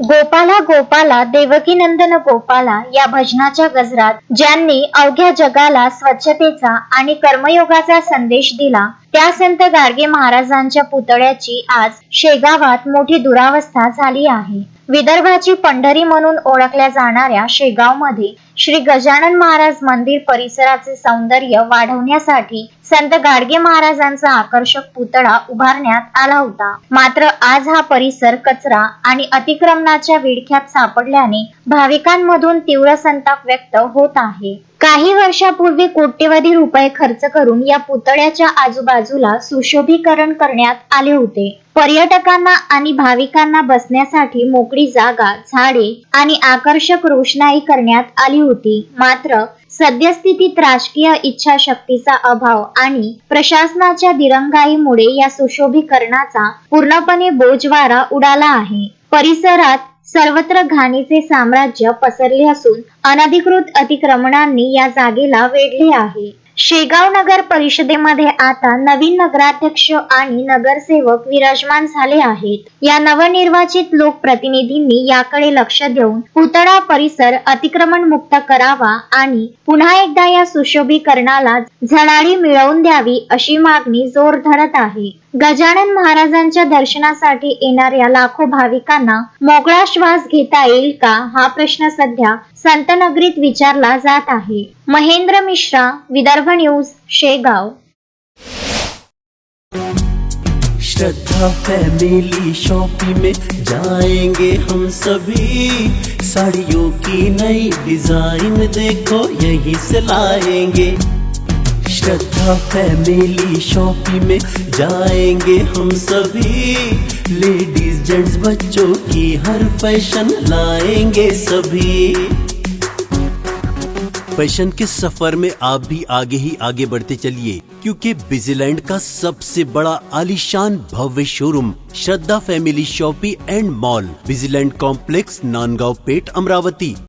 गोपाला गोपाला देवकीनंदन गोपाला या भजनाच्या गजरात ज्यांनी अवघ्या जगाला स्वच्छतेचा आणि कर्मयोगाचा संदेश दिला त्या संत गाडगे महाराजांच्या पुतळ्याची आज शेगावात मोठी दुरावस्था झाली आहे। विदर्भाची पंढरी म्हणून ओळखल्या जाणाऱ्या शेगावमध्ये श्री गजानन महाराज मंदिर परिसराचे सौंदर्य वाढवण्यासाठी संत गाडगे महाराजांचा आकर्षक पुतळा उभारण्यात आला होता। मात्र आज हा परिसर कचरा आणि अतिक्रमणाच्या विळख्यात सापडल्याने भाविकांमधून तीव्र संताप व्यक्त होत आहे। काही वर्षापूर्वी कोट्यवधी रुपये खर्च करून या पुतळ्याच्या आजूबाजूला सुशोभीकरण करण्यात आले होते। पर्यटकांना आणि भाविकांना बसण्यासाठी मोकळी जागा, झाडे आणि आकर्षक रोषणाई करण्यात आली होती। मात्र सद्यस्थितीत राजकीय इच्छाशक्तीचा अभाव आणि प्रशासनाच्या दिरंगाईमुळे या सुशोभीकरणाचा पूर्णपणे बोजवारा उडाला आहे। परिसरात सर्वत्र घाणीचे साम्राज्य पसरले असून अनधिकृत अतिक्रमणांनी या जागेला वेढले आहे। शेगाव नगर परिषदेमध्ये आता नवीन नगराध्यक्ष आणि नगरसेवक विराजमान झाले आहेत। या नवनिर्वाचित लोकप्रतिनिधींनी याकडे लक्ष देऊन पुतळा परिसर अतिक्रमण मुक्त करावा आणि पुन्हा एकदा या सुशोभीकरणाला झळाळी मिळवून द्यावी अशी मागणी जोर धरत आहे। गजानन महाराजांच्या दर्शनासाठी येणाऱ्या लाखो भाविकांना मोकळा श्वास घेता येईल का हा प्रश्न सध्या संतनगरीत विचारला जात आहे। महेंद्र मिश्रा, विदर्भ न्यूज, शेगाव। श्रद्धा फैमिली शॉपिंग में जाएंगे हम सभी, साड़ियों की नई डिजाइन देखो यहीं से लाएंगे। श्रद्धा फैमिली शॉपिंग में जाएंगे हम सभी, लेडीज जेंट्स बच्चों की हर फैशन लाएंगे सभी। फैशन के सफर में आप भी आगे ही आगे बढ़ते चलिए, क्योंकि बिजीलैंड का सबसे बड़ा आलीशान भव्य showroom Shraddha family shopping and mall, Busyland complex, Nandgaon Peth, Amravati.